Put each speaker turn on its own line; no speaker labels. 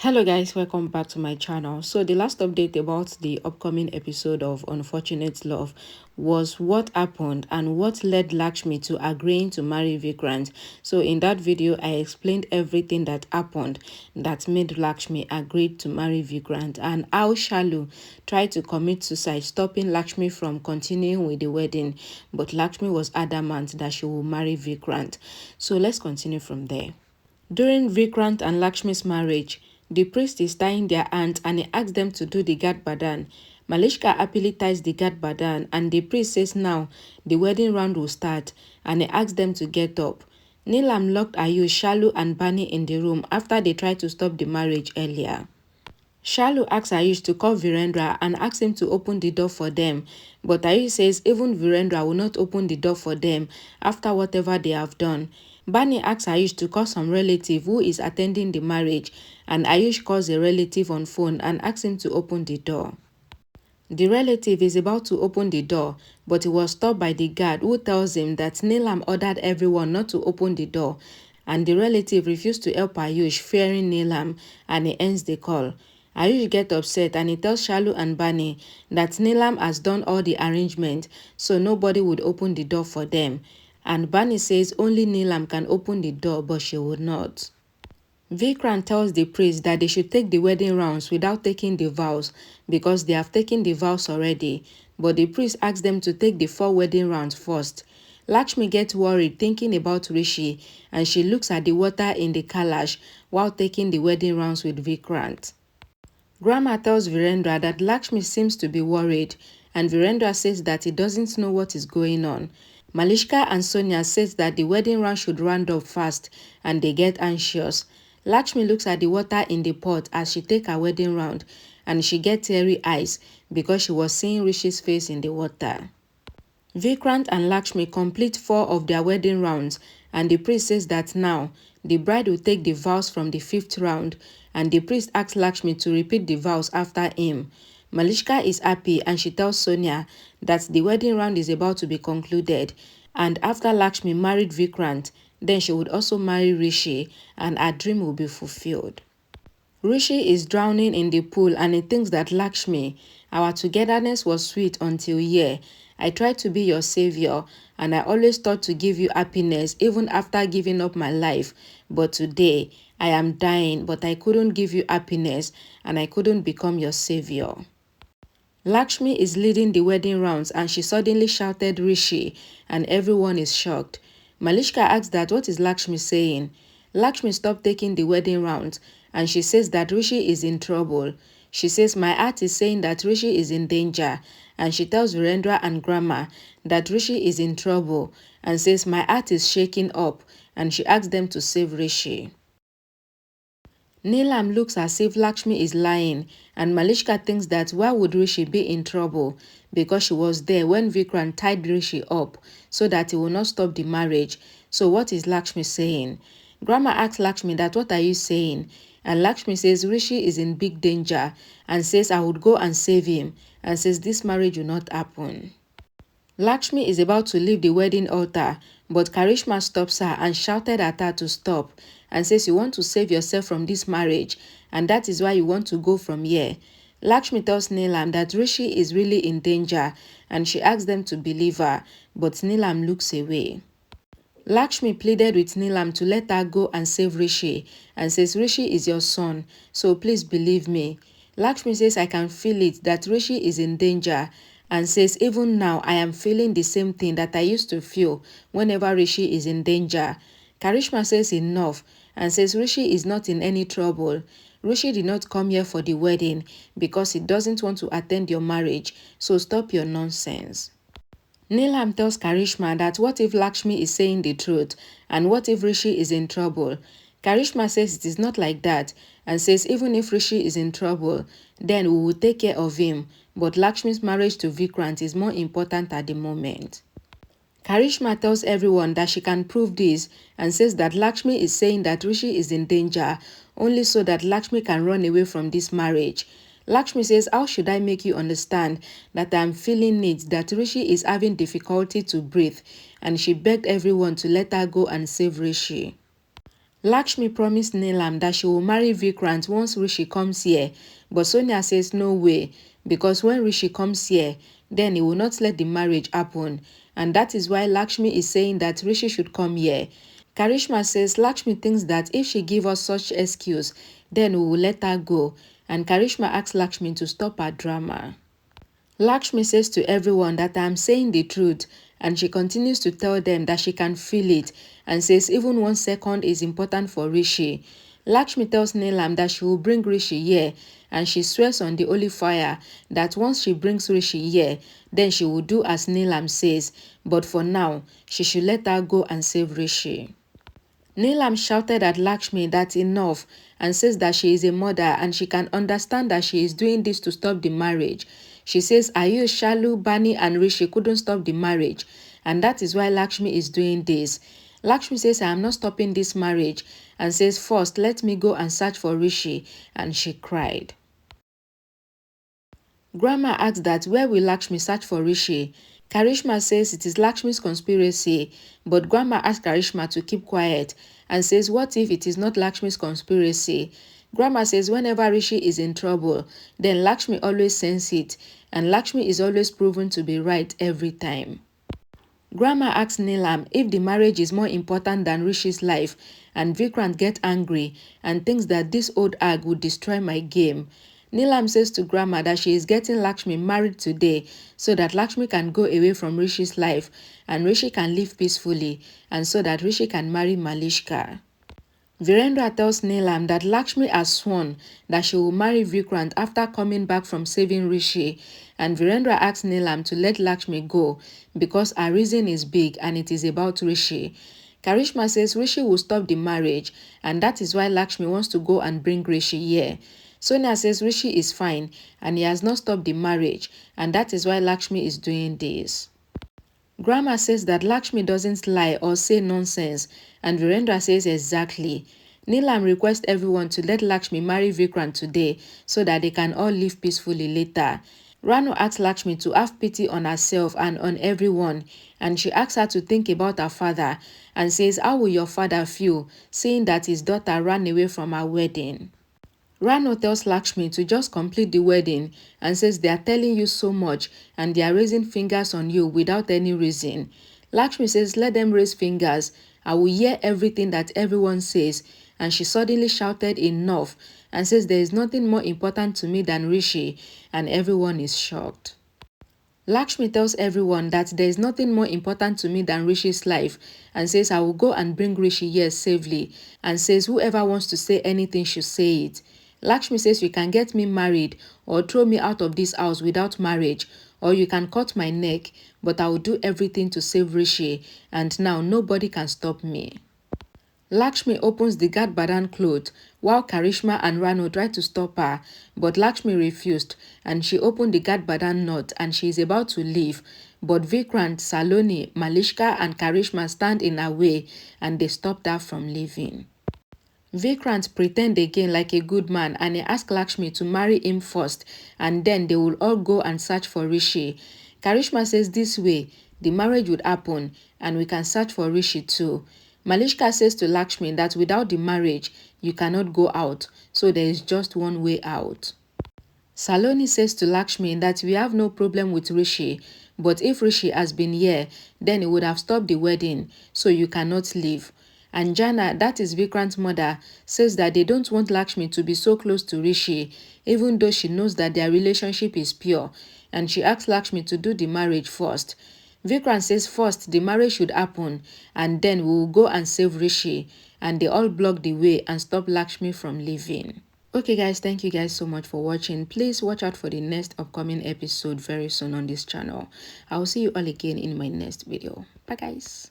Hello guys, welcome back to my channel. So the last update about the upcoming episode of Unfortunate Love was what happened and what led Lakshmi to agreeing to marry Vikrant. So in that video, I explained everything that happened that made Lakshmi agree to marry Vikrant and how Shalu tried to commit suicide, stopping Lakshmi from continuing with the wedding. But Lakshmi was adamant that she will marry Vikrant. So let's continue from there. During Vikrant and Lakshmi's marriage, the priest is tying their hands and he asks them to do the Gad Badan. Malishka happily ties the Gad Badan and the priest says now the wedding round will start and he asks them to get up. Neelam locked Ayush, Shalu and Bani in the room after they tried to stop the marriage earlier. Shalu asks Ayush to call Virendra and asks him to open the door for them, but Ayush says even Virendra will not open the door for them after whatever they have done. Bani asks Ayush to call some relative who is attending the marriage, and Ayush calls a relative on phone and asks him to open the door. The relative is about to open the door, but he was stopped by the guard who tells him that Neelam ordered everyone not to open the door, and the relative refused to help Ayush, fearing Neelam, and he ends the call. Ayush gets upset and he tells Shalu and Bani that Neelam has done all the arrangements, so nobody would open the door for them. And Bani says only Neelam can open the door, but she would not. Vikram tells the priest that they should take the wedding rounds without taking the vows because they have taken the vows already, but the priest asks them to take the 4 wedding rounds first. Lakshmi gets worried thinking about Rishi and she looks at the water in the kalash while taking the wedding rounds with Vikrant. Grandma tells Virendra that Lakshmi seems to be worried and Virendra says that he doesn't know what is going on. Malishka and Sonia says that the wedding round should round up fast and they get anxious. Lakshmi looks at the water in the pot as she takes her wedding round and she gets teary eyes because she was seeing Rishi's face in the water. Vikrant and Lakshmi complete 4 of their wedding rounds and the priest says that now the bride will take the vows from the 5th round and the priest asks Lakshmi to repeat the vows after him. Malishka is happy and she tells Sonia that the wedding round is about to be concluded and after Lakshmi married Vikrant, then she would also marry Rishi and her dream will be fulfilled. Rishi is drowning in the pool and he thinks that Lakshmi, our togetherness was sweet until here. I tried to be your savior and I always thought to give you happiness even after giving up my life. But today, I am dying but I couldn't give you happiness and I couldn't become your savior. Lakshmi is leading the wedding rounds and she suddenly shouted Rishi and everyone is shocked. Malishka asks that what is Lakshmi saying? Lakshmi stopped taking the wedding rounds and she says that Rishi is in trouble. She says my heart is saying that Rishi is in danger and she tells Virendra and Grandma that Rishi is in trouble and says my heart is shaking up and she asks them to save Rishi. Neelam looks as if Lakshmi is lying and Malishka thinks that why would Rishi be in trouble because she was there when Vikram tied Rishi up so that he will not stop the marriage. So what is Lakshmi saying? Grandma asks Lakshmi that what are you saying? And Lakshmi says Rishi is in big danger and says I would go and save him and says this marriage will not happen. Lakshmi is about to leave the wedding altar, but Karishma stops her and shouted at her to stop and says you want to save yourself from this marriage and that is why you want to go from here. Lakshmi tells Neelam that Rishi is really in danger and she asks them to believe her, but Neelam looks away. Lakshmi pleaded with Neelam to let her go and save Rishi and says Rishi is your son, so please believe me. Lakshmi says I can feel it that Rishi is in danger and says even now I am feeling the same thing that I used to feel whenever Rishi is in danger. Karishma says enough and says Rishi is not in any trouble. Rishi did not come here for the wedding because he doesn't want to attend your marriage, so stop your nonsense. Neelam tells Karishma that what if Lakshmi is saying the truth and what if Rishi is in trouble? Karishma says it is not like that and says even if Rishi is in trouble, then we will take care of him, but Lakshmi's marriage to Vikrant is more important at the moment. Karishma tells everyone that she can prove this and says that Lakshmi is saying that Rishi is in danger only so that Lakshmi can run away from this marriage. Lakshmi says, how should I make you understand that I am feeling it, that Rishi is having difficulty to breathe, and she begged everyone to let her go and save Rishi. Lakshmi promised Neelam that she will marry Vikrant once Rishi comes here, but Sonia says no way, because when Rishi comes here, then he will not let the marriage happen, and that is why Lakshmi is saying that Rishi should come here. Karishma says Lakshmi thinks that if she give us such excuse, then we will let her go, and Karishma asks Lakshmi to stop her drama. Lakshmi says to everyone that I am saying the truth, and she continues to tell them that she can feel it and says even 1 second is important for Rishi. Lakshmi tells Neelam that she will bring Rishi here, and she swears on the holy fire that once she brings Rishi here, then she will do as Neelam says, but for now, she should let her go and save Rishi. Neelam shouted at Lakshmi that enough and says that she is a mother and she can understand that she is doing this to stop the marriage. She says Ayush, Shalu, Bani and Rishi couldn't stop the marriage, and that is why Lakshmi is doing this. Lakshmi says I am not stopping this marriage and says first let me go and search for Rishi, and she cried. Grandma asks that where will Lakshmi search for Rishi? Karishma says it is Lakshmi's conspiracy, but Grandma asks Karishma to keep quiet and says what if it is not Lakshmi's conspiracy? Grandma says whenever Rishi is in trouble, then Lakshmi always sends it, and Lakshmi is always proven to be right every time. Grandma asks Neelam if the marriage is more important than Rishi's life, and Vikrant gets angry and thinks that this old hag would destroy my game. Neelam says to Grandma that she is getting Lakshmi married today so that Lakshmi can go away from Rishi's life and Rishi can live peacefully, and so that Rishi can marry Malishka. Virendra tells Neelam that Lakshmi has sworn that she will marry Vikrant after coming back from saving Rishi, and Virendra asks Neelam to let Lakshmi go because her reason is big and it is about Rishi. Karishma says Rishi will stop the marriage, and that is why Lakshmi wants to go and bring Rishi here. Sonia says Rishi is fine and he has not stopped the marriage, and that is why Lakshmi is doing this. Grandma says that Lakshmi doesn't lie or say nonsense, and Virendra says exactly. Neelam requests everyone to let Lakshmi marry Vikrant today so that they can all live peacefully later. Rano asks Lakshmi to have pity on herself and on everyone, and she asks her to think about her father and says how will your father feel seeing that his daughter ran away from her wedding? Rano tells Lakshmi to just complete the wedding and says they are telling you so much and they are raising fingers on you without any reason. Lakshmi says let them raise fingers, I will hear everything that everyone says, and she suddenly shouted enough and says there is nothing more important to me than Rishi, and everyone is shocked. Lakshmi tells everyone that there is nothing more important to me than Rishi's life and says I will go and bring Rishi here safely, and says whoever wants to say anything should say it. Lakshmi says you can get me married or throw me out of this house without marriage, or you can cut my neck, but I will do everything to save Rishi, and now nobody can stop me. Lakshmi opens the Gad Badan cloth while Karishma and Rano try to stop her, but Lakshmi refused and she opened the Gad Badan knot and she is about to leave, but Vikrant, Saloni, Malishka and Karishma stand in her way and they stopped her from leaving. Vikrant pretend again like a good man and he asks Lakshmi to marry him first, and then they will all go and search for Rishi. Karishma says this way the marriage would happen and we can search for Rishi too. Malishka says to Lakshmi that without the marriage you cannot go out, so there is just one way out. Saloni says to Lakshmi that we have no problem with Rishi, but if Rishi has been here, then he would have stopped the wedding, so you cannot leave. And Jana, that is Vikrant's mother, says that they don't want Lakshmi to be so close to Rishi, even though she knows that their relationship is pure, and she asks Lakshmi to do the marriage first. Vikrant says first the marriage should happen, and then we will go and save Rishi, and they all block the way and stop Lakshmi from leaving. Okay guys, thank you guys so much for watching. Please watch out for the next upcoming episode very soon on this channel. I will see you all again in my next video. Bye guys.